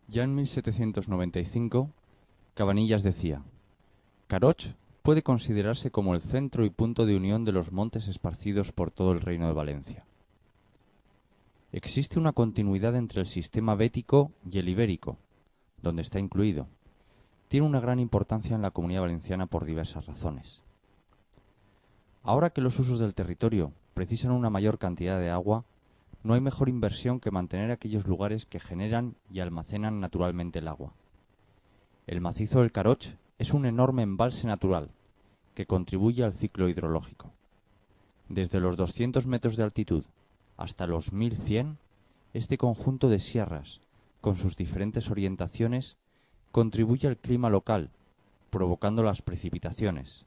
Ya en 1795, Cabanillas decía: Caroch puede considerarse como el centro y punto de unión de los montes esparcidos por todo el reino de Valencia. Existe una continuidad entre el sistema bético y el ibérico, donde está incluido. Tiene una gran importancia en la Comunidad Valenciana por diversas razones. Ahora que los usos del territorio precisan una mayor cantidad de agua, no hay mejor inversión que mantener aquellos lugares que generan y almacenan naturalmente el agua. El macizo del Caroch es un enorme embalse natural que contribuye al ciclo hidrológico. Desde los 200 metros de altitud hasta los 1100, este conjunto de sierras, con sus diferentes orientaciones, contribuye al clima local, provocando las precipitaciones.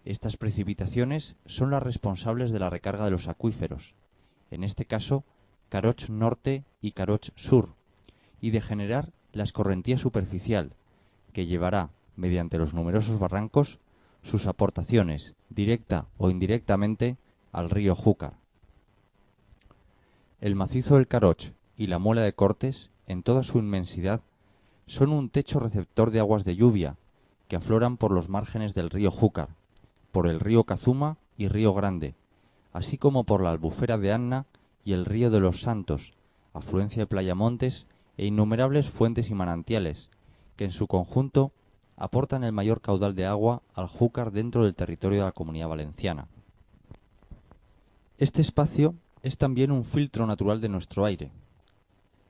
Estas precipitaciones son las responsables de la recarga de los acuíferos, en este caso Caroch Norte y Caroch Sur, y de generar la escorrentía superficial, que llevará, mediante los numerosos barrancos, sus aportaciones, directa o indirectamente, al río Júcar. El macizo del Caroch y la Muela de Cortes, en toda su inmensidad, son un techo receptor de aguas de lluvia que afloran por los márgenes del río Júcar, por el río Cazuma y río Grande, así como por la Albufera de Anna y el río de los Santos, afluencia de Playamontes e innumerables fuentes y manantiales, que en su conjunto aportan el mayor caudal de agua al Júcar dentro del territorio de la Comunidad Valenciana. Este espacio es también un filtro natural de nuestro aire.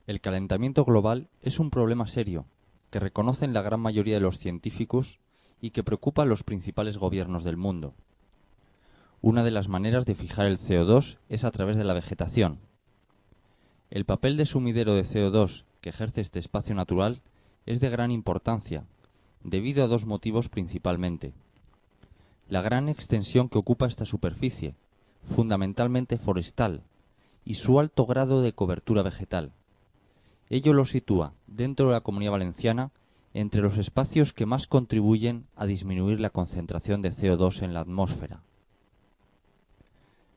El calentamiento global es un problema serio, que reconocen la gran mayoría de los científicos y que preocupa a los principales gobiernos del mundo. Una de las maneras de fijar el CO2 es a través de la vegetación. El papel de sumidero de CO2 que ejerce este espacio natural es de gran importancia, debido a dos motivos principalmente. La gran extensión que ocupa esta superficie, fundamentalmente forestal, y su alto grado de cobertura vegetal. Ello lo sitúa, dentro de la Comunidad Valenciana, entre los espacios que más contribuyen a disminuir la concentración de CO2 en la atmósfera.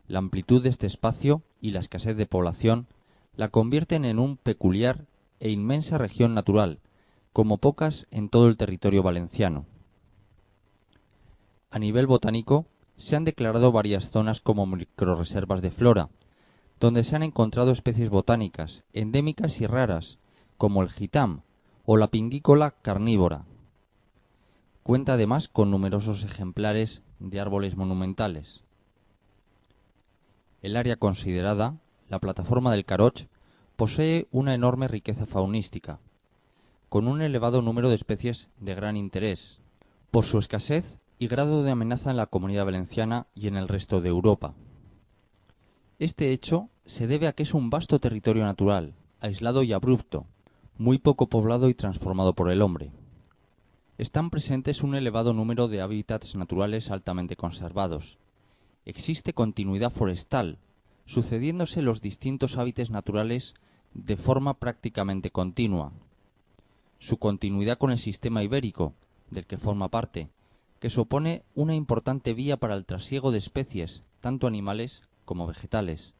La amplitud de este espacio y la escasez de población la convierten en un peculiar e inmensa región natural, como pocas en todo el territorio valenciano. A nivel botánico, se han declarado varias zonas como microrreservas de flora, donde se han encontrado especies botánicas endémicas y raras, como el gitam o la pingícola carnívora. Cuenta además con numerosos ejemplares de árboles monumentales. El área considerada, la plataforma del Caroch, posee una enorme riqueza faunística, con un elevado número de especies de gran interés, por su escasez y grado de amenaza en la Comunidad Valenciana y en el resto de Europa. Este hecho se debe a que es un vasto territorio natural, aislado y abrupto, muy poco poblado y transformado por el hombre. Están presentes un elevado número de hábitats naturales altamente conservados. Existe continuidad forestal, sucediéndose los distintos hábitats naturales de forma prácticamente continua. Su continuidad con el sistema ibérico, del que forma parte, que supone una importante vía para el trasiego de especies, tanto animales como vegetales.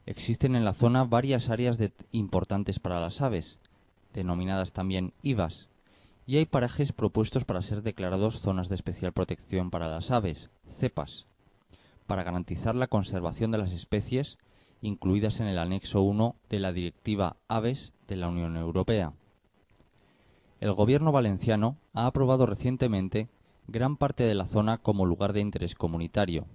Existen en la zona varias áreas importantes para las aves, denominadas también IVAs, y hay parajes propuestos para ser declarados zonas de especial protección para las aves, CEPAS, para garantizar la conservación de las especies incluidas en el anexo 1 de la Directiva Aves de la Unión Europea. El Gobierno valenciano ha aprobado recientemente gran parte de la zona como lugar de interés comunitario.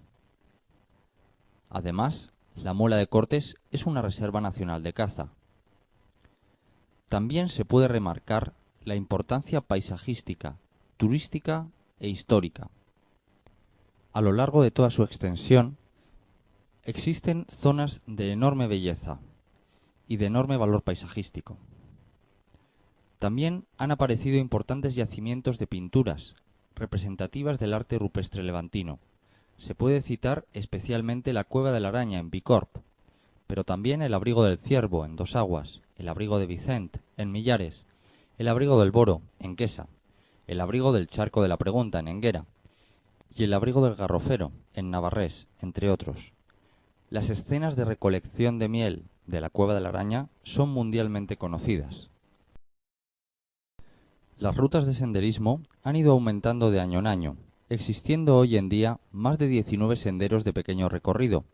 Además, la Muela de Cortes es una reserva nacional de caza. También se puede remarcar la importancia paisajística, turística e histórica. A lo largo de toda su extensión, existen zonas de enorme belleza y de enorme valor paisajístico. También han aparecido importantes yacimientos de pinturas, representativas del arte rupestre levantino. Se puede citar especialmente la Cueva de la Araña en Bicorp, pero también el Abrigo del Ciervo en Dos Aguas, el Abrigo de Vicent en Millares, el Abrigo del Boro en Quesa, el Abrigo del Charco de la Pregunta en Enguera y el Abrigo del Garrofero en Navarrés, entre otros. Las escenas de recolección de miel de la Cueva de la Araña son mundialmente conocidas. Las rutas de senderismo han ido aumentando de año en año, existiendo hoy en día más de 19 senderos de pequeño recorrido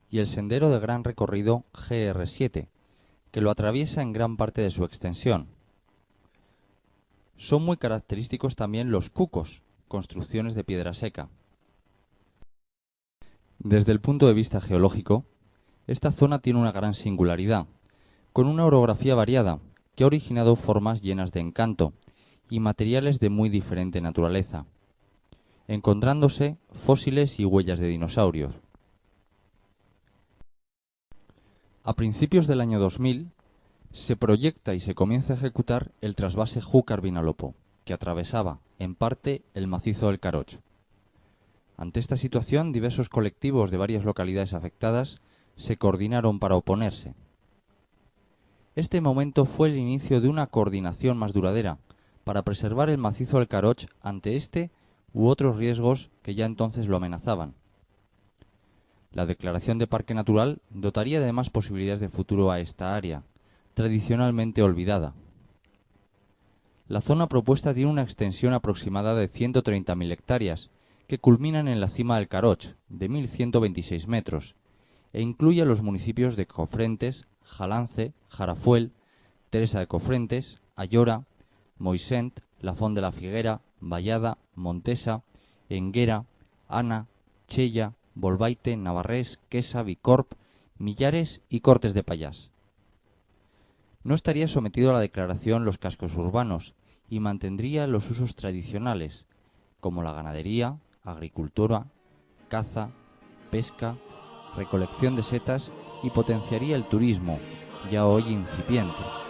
y el sendero de gran recorrido GR7, que lo atraviesa en gran parte de su extensión. Son muy característicos también los cucos, construcciones de piedra seca. Desde el punto de vista geológico, esta zona tiene una gran singularidad, con una orografía variada que ha originado formas llenas de encanto y materiales de muy diferente naturaleza, encontrándose fósiles y huellas de dinosaurios. A principios del año 2000 se proyecta y se comienza a ejecutar el trasvase Júcar-Vinalopó, que atravesaba, en parte, el macizo del Caroch. Ante esta situación, diversos colectivos de varias localidades afectadas se coordinaron para oponerse. Este momento fue el inicio de una coordinación más duradera para preservar el macizo del Caroch ante este u otros riesgos que ya entonces lo amenazaban. La declaración de parque natural dotaría de más posibilidades de futuro a esta área, tradicionalmente olvidada. La zona propuesta tiene una extensión aproximada de 130.000 hectáreas, que culminan en la cima del Caroch, de 1.126 metros, e incluye a los municipios de Cofrentes, Jalance, Jarafuel, Teresa de Cofrentes, Ayora, Moixent, La Font de la Figuera, Vallada, Montesa, Enguera, Ana, Chella, Bolbaite, Navarrés, Quesa, Bicorb, Millares y Cortes de Pallás. No estaría sometido a la declaración los cascos urbanos y mantendría los usos tradicionales, como la ganadería, agricultura, caza, pesca, recolección de setas y potenciaría el turismo, ya hoy incipiente.